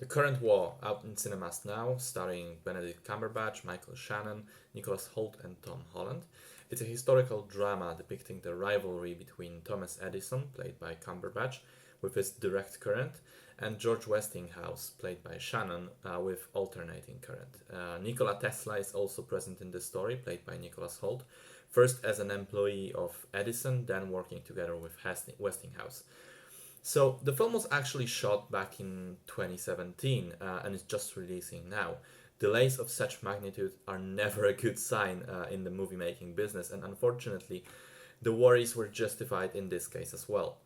The Current War, out in cinemas now, starring Benedict Cumberbatch, Michael Shannon, Nicholas Hoult, and Tom Holland. It's a historical drama depicting the rivalry between Thomas Edison, played by Cumberbatch, with his direct current, and George Westinghouse, played by Shannon, with alternating current. Nikola Tesla is also present in the story, played by Nicholas Hoult, first as an employee of Edison, then working together with Westinghouse. So the film was actually shot back in 2017 and is just releasing now. Delays of such magnitude are never a good sign in the movie making business, and unfortunately, the worries were justified in this case as well.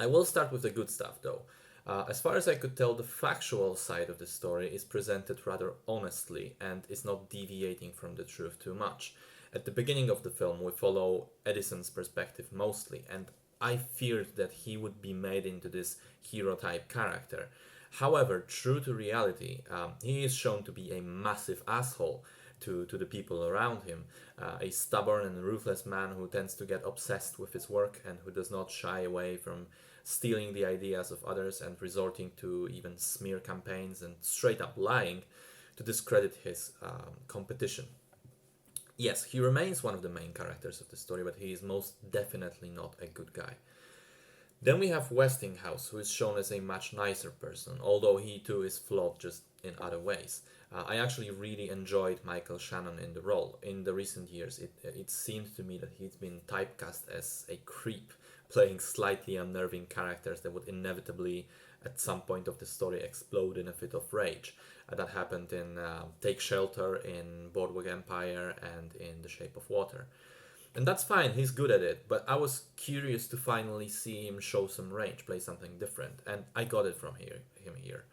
I will start with the good stuff though. As far as I could tell, the factual side of the story is presented rather honestly and is not deviating from the truth too much. At the beginning of the film, we follow Edison's perspective mostly, and I feared that he would be made into this hero type character. However, true to reality, he is shown to be a massive asshole to the people around him, a stubborn and ruthless man who tends to get obsessed with his work and who does not shy away from stealing the ideas of others and resorting to even smear campaigns and straight up lying to discredit his competition. Yes, he remains one of the main characters of the story, but he is most definitely not a good guy. Then we have Westinghouse, who is shown as a much nicer person, although he too is flawed just in other ways. I actually really enjoyed Michael Shannon in the role. In the recent years, it seemed to me that he's been typecast as a creep, playing slightly unnerving characters that would inevitably, at some point of the story, explode in a fit of rage. That happened in Take Shelter, in Boardwalk Empire, and in The Shape of Water. And that's fine, he's good at it, but I was curious to finally see him show some range, play something different, and I got it from him here.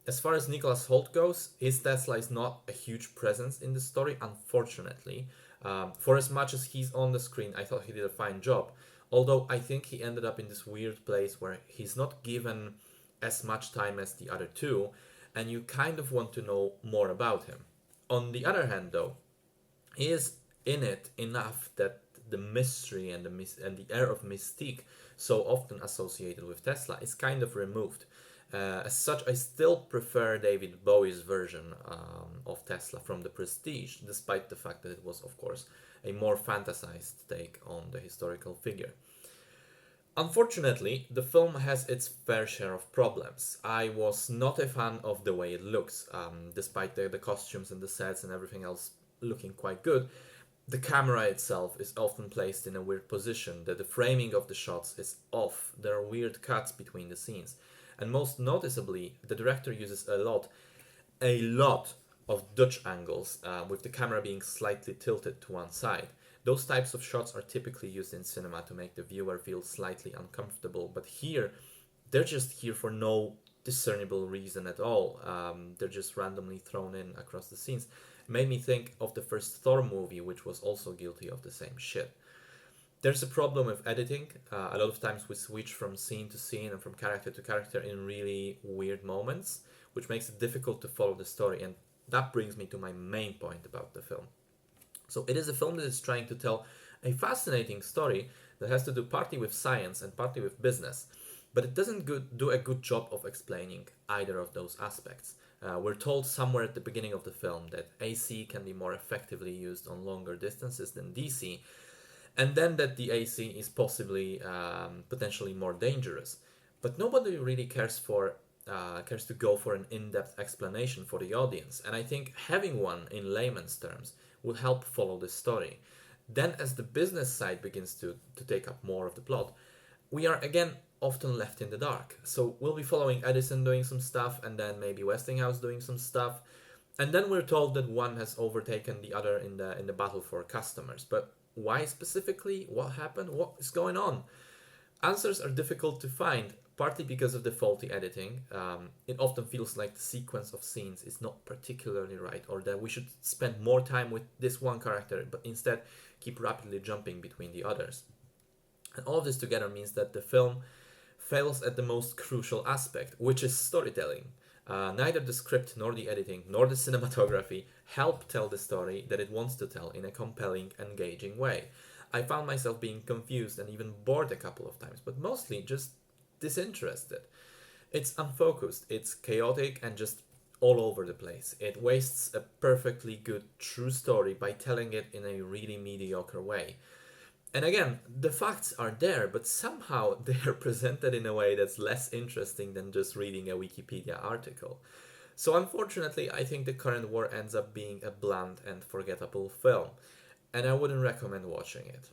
As far as Nicholas Hoult goes, his Tesla is not a huge presence in the story, unfortunately. For as much as he's on the screen, I thought he did a fine job, although I think he ended up in this weird place where he's not given as much time as the other two, and you kind of want to know more about him. On the other hand, though, he is in it enough that the mystery and the air of mystique so often associated with Tesla is kind of removed. As such, I still prefer David Bowie's version of Tesla from The Prestige, despite the fact that it was, of course, a more fantasized take on the historical figure. Unfortunately, the film has its fair share of problems. I was not a fan of the way it looks, despite the costumes and the sets and everything else looking quite good. The camera itself is often placed in a weird position, that the framing of the shots is off, there are weird cuts between the scenes, and most noticeably, the director uses a lot of Dutch angles, with the camera being slightly tilted to one side. Those types of shots are typically used in cinema to make the viewer feel slightly uncomfortable, but here, they're just here for no discernible reason at all. They're just randomly thrown in across the scenes. It made me think of the first Thor movie, which was also guilty of the same shit. There's a problem with editing. A lot of times we switch from scene to scene and from character to character in really weird moments, which makes it difficult to follow the story. And that brings me to my main point about the film. So it is a film that is trying to tell a fascinating story that has to do partly with science and partly with business, but it doesn't do a good job of explaining either of those aspects. We're told somewhere at the beginning of the film that AC can be more effectively used on longer distances than DC, and then that the AC is possibly potentially more dangerous. But nobody really cares to go for an in-depth explanation for the audience, and I think having one in layman's terms will help follow the story. Then, as the business side begins to take up more of the plot, we are again often left in the dark. So we'll be following Edison doing some stuff, and then maybe Westinghouse doing some stuff, and then we're told that one has overtaken the other in the battle for customers. But why specifically? What happened? What is going on? Answers are difficult to find, partly because of the faulty editing. It often feels like the sequence of scenes is not particularly right, or that we should spend more time with this one character, but instead keep rapidly jumping between the others. And all of this together means that the film fails at the most crucial aspect, which is storytelling. Neither the script, nor the editing, nor the cinematography help tell the story that it wants to tell in a compelling, engaging way. I found myself being confused and even bored a couple of times, but mostly just disinterested. It's unfocused, it's chaotic and just all over the place. It wastes a perfectly good true story by telling it in a really mediocre way. And again, the facts are there, but somehow they are presented in a way that's less interesting than just reading a Wikipedia article. So, unfortunately, I think the current war ends up being a bland and forgettable film, and I wouldn't recommend watching it.